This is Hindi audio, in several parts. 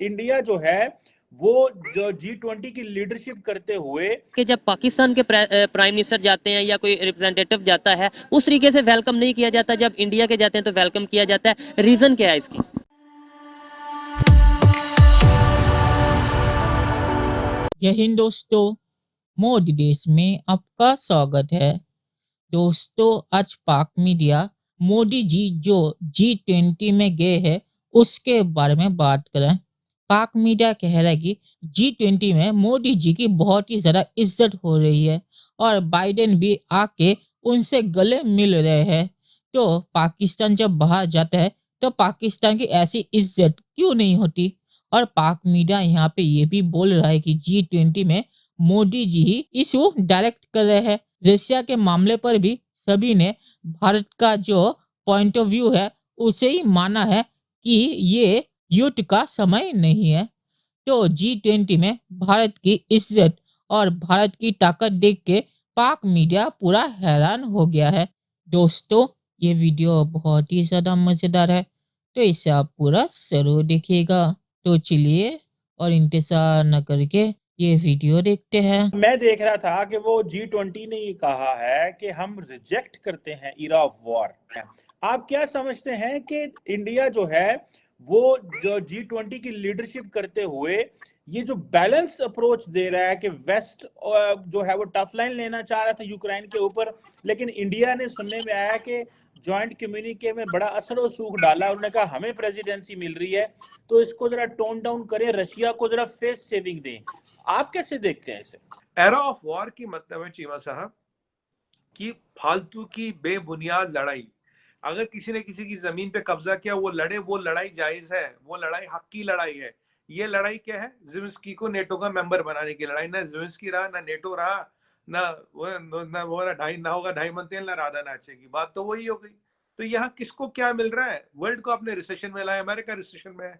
इंडिया जो है वो जो G20 की लीडरशिप करते हुए कि जब पाकिस्तान के प्राइम मिनिस्टर जाते हैं या कोई रिप्रेजेंटेटिव जाता है उस तरीके से वेलकम नहीं किया जाता, जब इंडिया के जाते हैं तो वेलकम किया जाता है। रीजन क्या है इसकी? जय हिंद दोस्तों, मोदी देश में आपका स्वागत है। दोस्तों, आज पाक मीडिया मोदी जी जो G20 में गए हैं उसके बारे में बात करें। पाक मीडिया कह रहा है कि G20 में मोदी जी की बहुत ही ज़्यादा इज्जत हो रही है और बाइडेन भी आके उनसे गले मिल रहे हैं। तो पाकिस्तान जब बाहर जाता है तो पाकिस्तान की ऐसी इज्जत क्यों नहीं होती? और पाक मीडिया यहाँ पे ये भी बोल रहा है कि G20 में मोदी जी ही इशू डायरेक्ट कर रहे हैं। रशिया के मामले पर भी सभी ने भारत का जो पॉइंट ऑफ व्यू है उसे ही माना है कि ये युद्ध का समय नहीं है। तो G20 में भारत की इज्जत और भारत की ताकत देख के पाक मीडिया पूरा हैरान हो गया है। दोस्तों, ये वीडियो बहुत ही ज़्यादा मज़ेदार है, तो इसे आप पूरा ज़रूर देखिएगा। तो चलिए और इंतज़ार न करके ये वीडियो देखते हैं। मैं देख रहा था कि वो G20 ने ये कहा है कि हम रिजेक्ट करते हैं इरा ऑफ वॉर। आप क्या समझते हैं कि इंडिया जो है वो जो G20 की लीडरशिप करते हुए ये जो बैलेंस अप्रोच दे रहा है कि वेस्ट जो है वो टफ लाइन लेना चाह रहा था यूक्रेन के ऊपर, लेकिन इंडिया ने सुनने में आया कि जॉइंट कम्युनिके में बड़ा असर और सूख डाला। उन्होंने कहा हमें प्रेसिडेंसी मिल रही है तो इसको जरा टोन डाउन करें, रशिया को जरा फेस सेविंग दें। आप कैसे देखते हैं इसे? एरा ऑफ वॉर की मतलब है चीमा साहब कि फालतू की बेबुनियाद लड़ाई। अगर किसी ने किसी की जमीन पे कब्जा किया वो लड़े, वो लड़ाई जायज है, वो लड़ाई हक की लड़ाई है। ये लड़ाई क्या है? ज़ेलेंस्की को नेटो का मेंबर बनाने की लड़ाई। ना ज़ेलेंस्की रहा, ना नेटो रहा, ना वो ना होगा 2.5 मंथ ना राधा नाचे की बात तो वही हो गई। तो यहाँ किसको क्या मिल रहा है? वर्ल्ड को अपने रिसेशन में लाया, अमेरिका रिसेशन में है,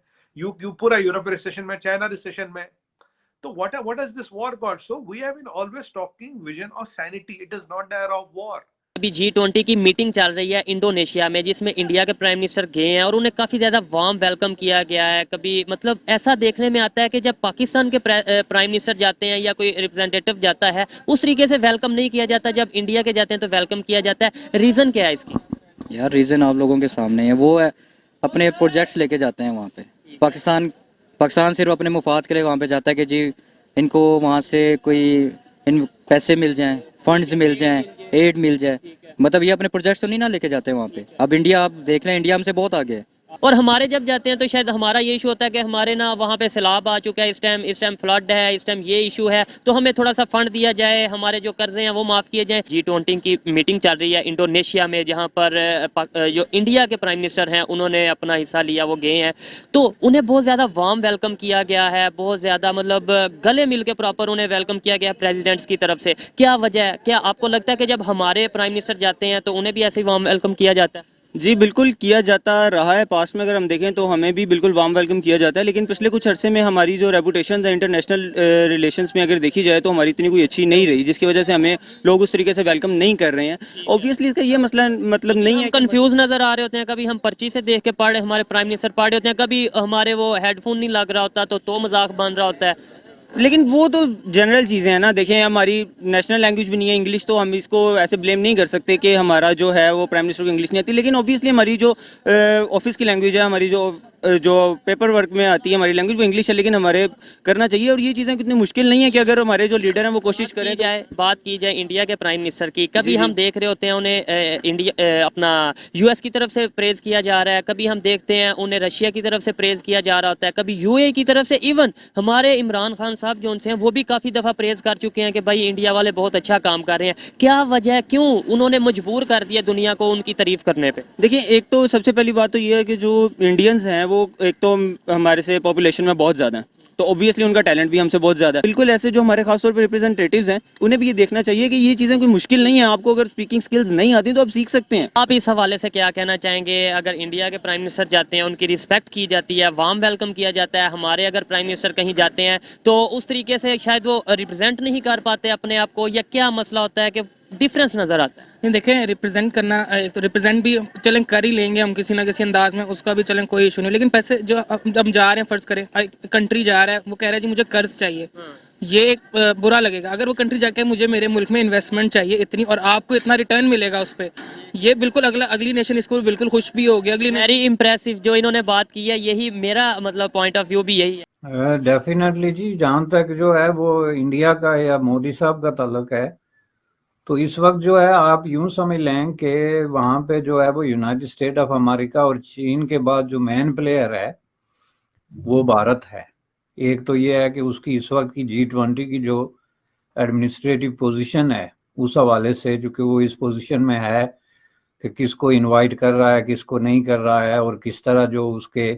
पूरा यूरोप रिसेशन में, चाइना रिसेशन में। So what has this war got? So we have been always talking vision of sanity. It is not the era of war. अभी G20 की मीटिंग चल रही है इंडोनेशिया में, जिसमें इंडिया के प्राइम मिनिस्टर गए हैं और उन्हें काफ़ी ज़्यादा वार्म वेलकम किया गया है। कभी मतलब ऐसा देखने में आता है कि जब पाकिस्तान के प्राइम मिनिस्टर जाते हैं या कोई रिप्रेजेंटेटिव जाता है उस तरीके से वेलकम नहीं किया जाता, जब इंडिया के जाते हैं तो वेलकम किया जाता है। रीज़न क्या है इसकी? यार रीज़न आप लोगों के सामने है। वो है अपने प्रोजेक्ट्स लेके जाते हैं वहाँ पे। पाकिस्तान सिर्फ अपने मुफाद के लिए वहाँ पे जाता है कि जी इनको वहाँ से कोई इन पैसे मिल जाएं, फंड्स मिल जाएं, एड मिल जाए। मतलब ये अपने प्रोजेक्ट्स तो नहीं ना लेके जाते वहाँ पे। अब इंडिया, आप देख लें, इंडिया हमसे बहुत आगे है। और हमारे जब जाते हैं तो शायद हमारा ये इशू होता है कि हमारे ना वहाँ पे सैलाब आ चुका है, इस टाइम फ्लड है, इस टाइम ये इशू है, तो हमें थोड़ा सा फंड दिया जाए, हमारे जो कर्जे हैं वो माफ़ किए जाएं। G20 की मीटिंग चल रही है इंडोनेशिया में, जहाँ पर जो इंडिया के प्राइम मिनिस्टर हैं उन्होंने अपना हिस्सा लिया, वो गए हैं। तो उन्हें बहुत ज़्यादा वार्म वेलकम किया गया है, बहुत ज़्यादा मतलब गले मिल के प्रॉपर उन्हें वेलकम किया गया प्रेजिडेंट्स की तरफ से। क्या वजह है? क्या आपको लगता है कि जब हमारे प्राइम मिनिस्टर जाते हैं तो उन्हें भी ऐसे ही वार्म वेलकम किया जाता है? जी बिल्कुल किया जाता रहा है। पास्ट में अगर हम देखें तो हमें भी बिल्कुल वार्म वेलकम किया जाता है, लेकिन पिछले कुछ अरसे में हमारी जो रेपुटेशन है इंटरनेशनल रिलेशंस में अगर देखी जाए तो हमारी इतनी कोई अच्छी नहीं रही, जिसकी वजह से हमें लोग उस तरीके से वेलकम नहीं कर रहे हैं। ऑब्वियसली इसका ये मसला मतलब नहीं है, कंफ्यूज नजर आ रहे होते हैं। कभी हम पर्ची से देख के पढ़ हमारे प्राइम मिनिस्टर पढ़ रहे होते हैं, कभी हमारे वो हेडफोन नहीं लग रहा होता तो मजाक बन रहा होता है। लेकिन वो तो जनरल चीज़ें हैं ना। देखें, हमारी नेशनल लैंग्वेज भी नहीं है इंग्लिश, तो हम इसको ऐसे ब्लेम नहीं कर सकते कि हमारा जो है वो प्राइम मिनिस्टर को इंग्लिश नहीं आती। लेकिन ऑब्वियसली हमारी जो ऑफिस की लैंग्वेज है, हमारी जो पेपर वर्क में आती है हमारी लैंग्वेज, वो इंग्लिश है, लेकिन हमारे करना चाहिए। और ये चीज़ें कितनी मुश्किल नहीं है कि अगर हमारे जो लीडर हैं वो कोशिश करें। बात की जाए इंडिया के प्राइम मिनिस्टर की, कभी हम देख रहे होते हैं उन्हें इंडिया अपना यूएस की तरफ से प्रेज किया जा रहा है, कभी हम देखते हैं उन्हें रशिया की तरफ से प्रेज किया जा रहा होता है, कभी यूएई की तरफ से। इवन हमारे इमरान खान साहब जो उनसे हैं वो भी काफ़ी दफ़ा प्रेज कर चुके हैं कि भाई इंडिया वाले बहुत अच्छा काम कर रहे हैं। क्या वजह, क्यों उन्होंने मजबूर कर दिया दुनिया को उनकी तारीफ करने पे? देखिए, एक तो सबसे पहली बात तो ये है कि जो इंडियंस हैं वो एक तो हमारे से पॉपुलेशन में बहुत ज़्यादा है, तो ऑब्वियसली उनका टैलेंट भी हमसे बहुत ज़्यादा है। बिल्कुल ऐसे जो हमारे खासतौर पर रिप्रेजेंटेटिव्स हैं उन्हें भी ये देखना चाहिए कि ये चीज़ें कोई मुश्किल नहीं है। आपको अगर स्पीकिंग स्किल्स नहीं आती तो आप सीख सकते हैं। आप इस हवाले से क्या कहना चाहेंगे? अगर इंडिया के प्राइम मिनिस्टर जाते हैं उनकी रिस्पेक्ट की जाती है, वार्म वेलकम किया जाता है, हमारे अगर प्राइम मिनिस्टर कहीं जाते हैं तो उस तरीके से शायद वो रिप्रेजेंट नहीं कर पाते अपने आप को, या क्या मसला होता है कि डिफरेंस नजर आता है? नहीं देखें, रिप्रेजेंट करना एक तो रिप्रेजेंट भी चलें कर ही लेंगे हम किसी ना किसी अंदाज में, उसका भी चलें कोई इशू नहीं, लेकिन पैसे जो हम जा रहे हैं, फर्ज करें कंट्री जा रहा है, वो कह रहा है जी मुझे कर्ज चाहिए, ये एक बुरा लगेगा। अगर वो कंट्री जाके मुझे मेरे मुल्क में इन्वेस्टमेंट चाहिए इतनी और आपको इतना रिटर्न मिलेगा उस पर, ये बिल्कुल अगली नेशन इसको बिल्कुल खुश भी होगी। वेरी इम्प्रेसिव जो इन्होंने बात की है, यही मेरा मतलब पॉइंट ऑफ व्यू भी यही है। डेफिनेटली जी, जहाँ तक जो है वो इंडिया का या मोदी साहब का ताल्लुक है, तो इस वक्त जो है आप यूं समझ लें कि वहाँ पे जो है वो यूनाइटेड स्टेट ऑफ अमेरिका और चीन के बाद जो मेन प्लेयर है वो भारत है। एक तो ये है कि उसकी इस वक्त की G20 की जो एडमिनिस्ट्रेटिव पोजीशन है उस हवाले से, जो कि वो इस पोजीशन में है कि किसको इनवाइट कर रहा है, किसको नहीं कर रहा है, और किस तरह जो उसके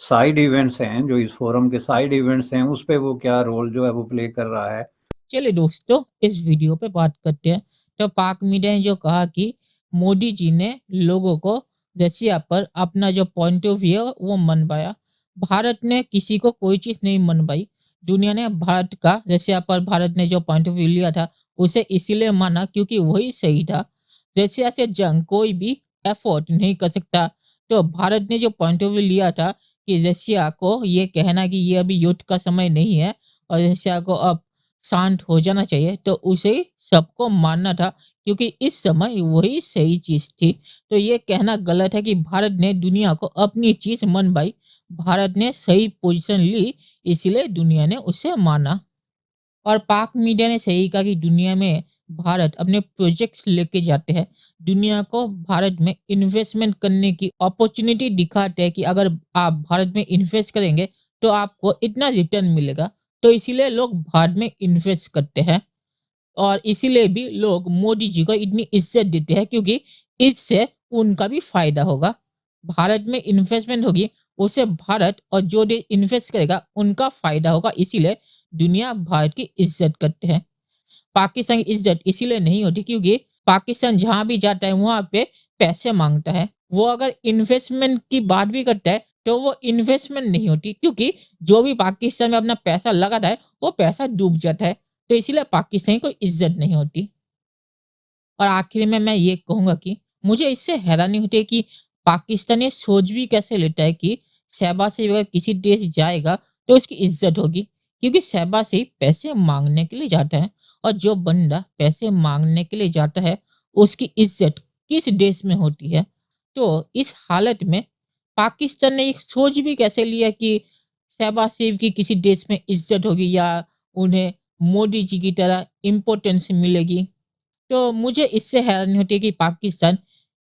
साइड इवेंट्स हैं, जो इस फोरम के साइड इवेंट्स हैं, उस पे वो क्या रोल जो है वो प्ले कर रहा है। चलिए दोस्तों, इस वीडियो पे बात करते हैं। तो पाक मीडिया ने जो कहा कि मोदी जी ने लोगों को रशिया पर अपना जो पॉइंट ऑफ व्यू है वो मनवाया। भारत ने किसी को कोई चीज़ नहीं मनवाई। दुनिया ने भारत का रशिया पर भारत ने जो पॉइंट ऑफ व्यू लिया था उसे इसीलिए माना क्योंकि वही सही था। रशिया से जंग कोई भी एफोर्ड नहीं कर सकता। तो भारत ने जो पॉइंट ऑफ व्यू लिया था कि रशिया को ये कहना कि ये अभी युद्ध का समय नहीं है और रशिया को अब शांत हो जाना चाहिए, तो उसे सबको मानना था क्योंकि इस समय वही सही चीज थी। तो ये कहना गलत है कि भारत ने दुनिया को अपनी चीज मनवाई। भारत ने सही पोजीशन ली, इसलिए दुनिया ने उसे माना। और पाक मीडिया ने सही कहा कि दुनिया में भारत अपने प्रोजेक्ट्स लेके जाते हैं, दुनिया को भारत में इन्वेस्टमेंट करने की अपॉर्चुनिटी दिखाते हैं कि अगर आप भारत में इन्वेस्ट करेंगे तो आपको इतना रिटर्न मिलेगा। तो इसीलिए लोग भारत में इन्वेस्ट करते हैं और इसीलिए भी लोग मोदी जी को इतनी इज्जत देते हैं क्योंकि इससे उनका भी फायदा होगा। भारत में इन्वेस्टमेंट होगी, उसे भारत और जो देश इन्वेस्ट करेगा उनका फायदा होगा, इसीलिए दुनिया भारत की इज्जत करते हैं। पाकिस्तान की इज्जत इसीलिए नहीं होती क्योंकि पाकिस्तान जहाँ भी जाता है वहाँ पे पैसे मांगता है। वो अगर इन्वेस्टमेंट की बात भी करता है तो वो इन्वेस्टमेंट नहीं होती क्योंकि जो भी पाकिस्तान में अपना पैसा लगाता है वो पैसा डूब जाता है। तो इसीलिए पाकिस्तान को इज्जत नहीं होती। और आखिर में मैं ये कहूँगा कि मुझे इससे हैरानी होती है कि पाकिस्तान ये सोच भी कैसे लेता है कि शहबाज शरीफ अगर किसी देश जाएगा तो उसकी इज्जत होगी क्योंकि शहबाज शरीफ पैसे मांगने के लिए जाता है और जो बंदा पैसे मांगने के लिए जाता है उसकी इज्जत किस देश में होती है। तो इस हालत में पाकिस्तान ने एक सोच भी कैसे लिया कि शहबाज शरीफ की किसी देश में इज्जत होगी या उन्हें मोदी जी की तरह इम्पोर्टेंस मिलेगी। तो मुझे इससे हैरानी होती है कि पाकिस्तान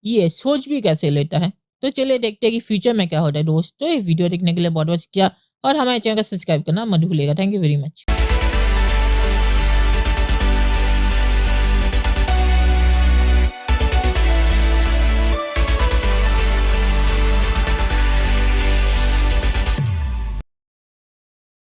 ये सोच भी कैसे लेता है। तो चलिए देखते हैं कि फ्यूचर में क्या होता है। दोस्तों ये वीडियो देखने के लिए बहुत बहुत शुक्रिया और हमारे चैनल को सब्सक्राइब करना मत भूलिएगा। Thank you very much.